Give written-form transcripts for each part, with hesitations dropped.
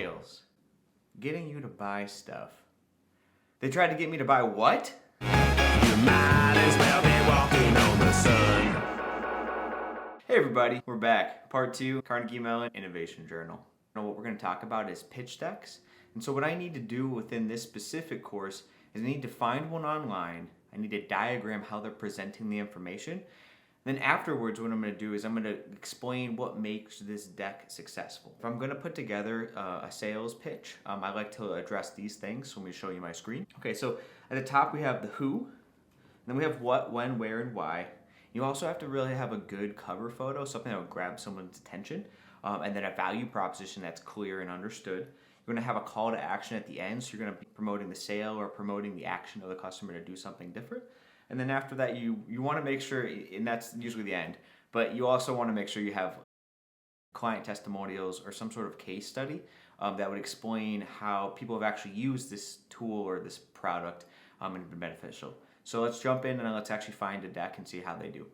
sales. Getting you to buy stuff. They tried to get me to buy what? You might as well be walking on the sun. Hey everybody, we're back. Part 2, Carnegie Mellon Innovation Journal. Now what we're going to talk about is pitch decks. And so what I need to do within this specific course is I need to find one online. I need to diagram how they're presenting the information. Then afterwards, what I'm going to do is I'm going to explain what makes this deck successful. If I'm going to put together a sales pitch, I like to address these things. So let me show you my screen. Okay, so at the top we have the who, then we have what, when, where, and why. You also have to really have a good cover photo, something that will grab someone's attention, and then a value proposition that's clear and understood. You're going to have a call to action at the end, so you're going to be promoting the sale or promoting the action of the customer to do something different. And then after that, you want to make sure, and that's usually the end, but you also want to make sure you have client testimonials or some sort of case study that would explain how people have actually used this tool or this product and been beneficial. So let's jump in and let's actually find a deck and see how they do.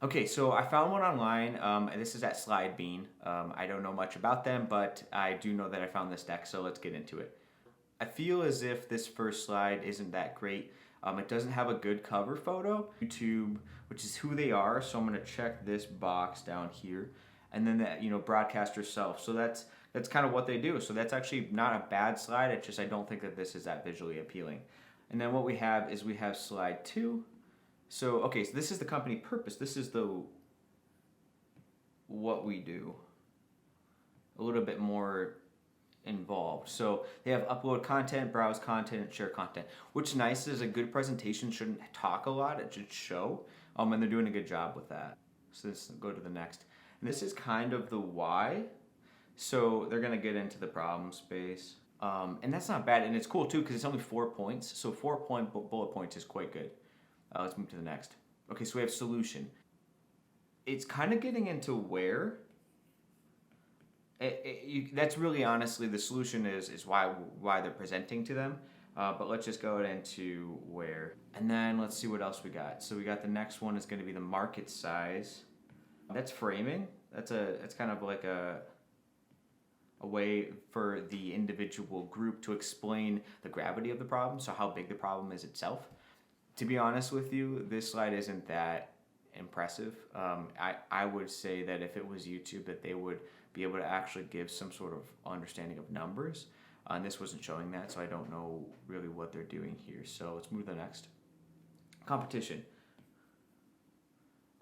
Okay, so I found one online, and this is at Slide Bean. I don't know much about them, but I do know that I found this deck, so let's get into it. I feel as if this first slide isn't that great. It doesn't have a good cover photo. YouTube, which is who they are, so I'm going to check this box down here, and then that, broadcaster self. So that's kind of what they do. So that's actually not a bad slide. It's just I don't think that this is that visually appealing. And then what we have is we have slide 2. So okay, so this is the company purpose. This is the what we do. A little bit more involved. So they have upload content, browse content, and share content. Which nice is a good presentation shouldn't talk a lot, it should show. And they're doing a good job with that. So let's go to the next. And this is kind of the why. So they're gonna get into the problem space. And that's not bad, and it's cool too because it's only 4 points. So 4-point bullet points is quite good. Let's move to the next. Okay, so we have solution. It's kind of getting into where. That's really honestly the solution is why they're presenting to them. But let's just go into where. And then let's see what else we got. So we got the next one is going to be the market size. That's framing. That's kind of like a way for the individual group to explain the gravity of the problem, so how big the problem is itself. To be honest with you, this slide isn't that impressive. I would say that if it was YouTube, that they would be able to actually give some sort of understanding of numbers. And this wasn't showing that, so I don't know really what they're doing here. So let's move to the next. Competition.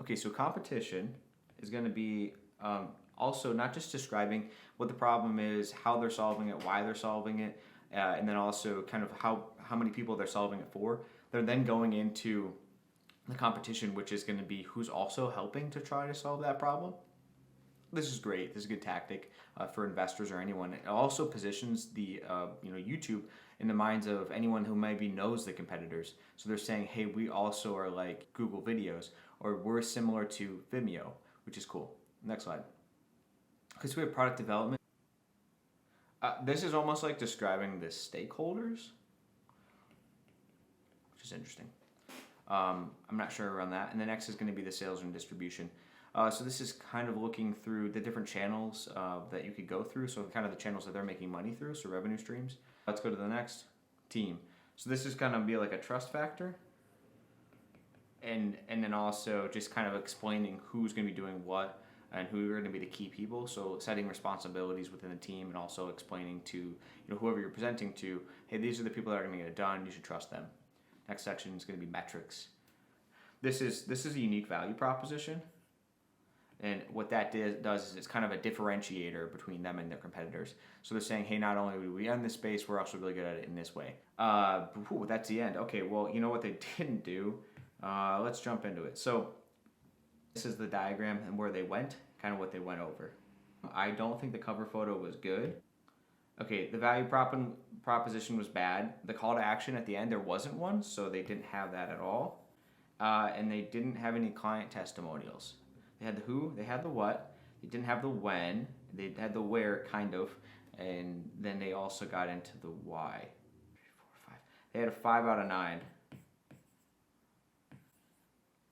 Okay, so competition is going to be also not just describing what the problem is, how they're solving it, why they're solving it, and then also kind of how many people they're solving it for. They're then going into the competition, which is going to be who's also helping to try to solve that problem. This is great. This is a good tactic for investors or anyone. It also positions the YouTube in the minds of anyone who maybe knows the competitors. So they're saying, hey, we also are like Google Videos, or we're similar to Vimeo, which is cool. Next slide. Because we have product development. This is almost like describing the stakeholders, which is interesting. I'm not sure around that. And the next is going to be the sales and distribution. So this is kind of looking through the different channels that you could go through. So kind of the channels that they're making money through, so revenue streams. Let's go to the next. Team. So this is going to be like a trust factor. And then also just kind of explaining who's going to be doing what and who are going to be the key people. So setting responsibilities within the team and also explaining to whoever you're presenting to, hey, these are the people that are going to get it done. You should trust them. Next section is going to be metrics. This is a unique value proposition. And what that does is it's kind of a differentiator between them and their competitors. So they're saying, hey, not only do we own this space, we're also really good at it in this way. That's the end. Okay, well, you know what they didn't do? Let's jump into it. So this is the diagram and where they went, kind of what they went over. I don't think the cover photo was good. Okay, the value proposition was bad. The call to action at the end, there wasn't one, so they didn't have that at all. And they didn't have any client testimonials. They had the who, they had the what, they didn't have the when, they had the where, kind of, and then they also got into the why. 3, 4, 5. They had a 5 out of 9,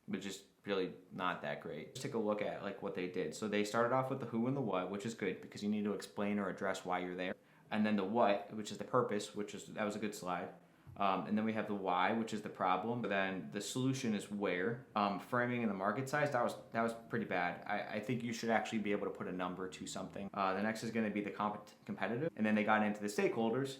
which is really not that great. Let's take a look at like what they did. So they started off with the who and the what, which is good because you need to explain or address why you're there. And then the what, which is the purpose, that was a good slide. And then we have the why, which is the problem. But then the solution is where. Framing and the market size, that was pretty bad. I think you should actually be able to put a number to something. The next is going to be the competitive. And then they got into the stakeholders,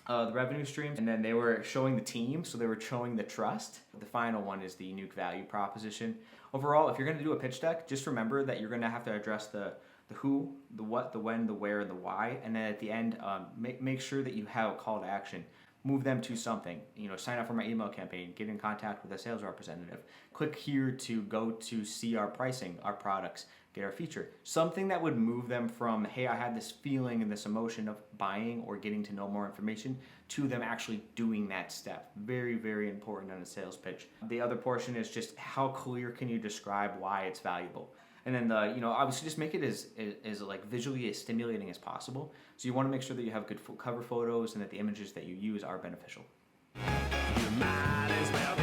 the revenue streams, and then they were showing the team, so they were showing the trust. The final one is the unique value proposition. Overall, if you're going to do a pitch deck, just remember that you're going to have to address the who, the what, the when, the where, and the why. And then at the end, make sure that you have a call to action. Move them to something. Sign up for my email campaign, get in contact with a sales representative. Click here to go to see our pricing, our products, get our feature. Something that would move them from, hey, I had this feeling and this emotion of buying or getting to know more information, to them actually doing that step. Very, very important on a sales pitch. The other portion is just how clear can you describe why it's valuable. And then obviously just make it as like visually as stimulating as possible. So you want to make sure that you have good cover photos and that the images that you use are beneficial. You might as well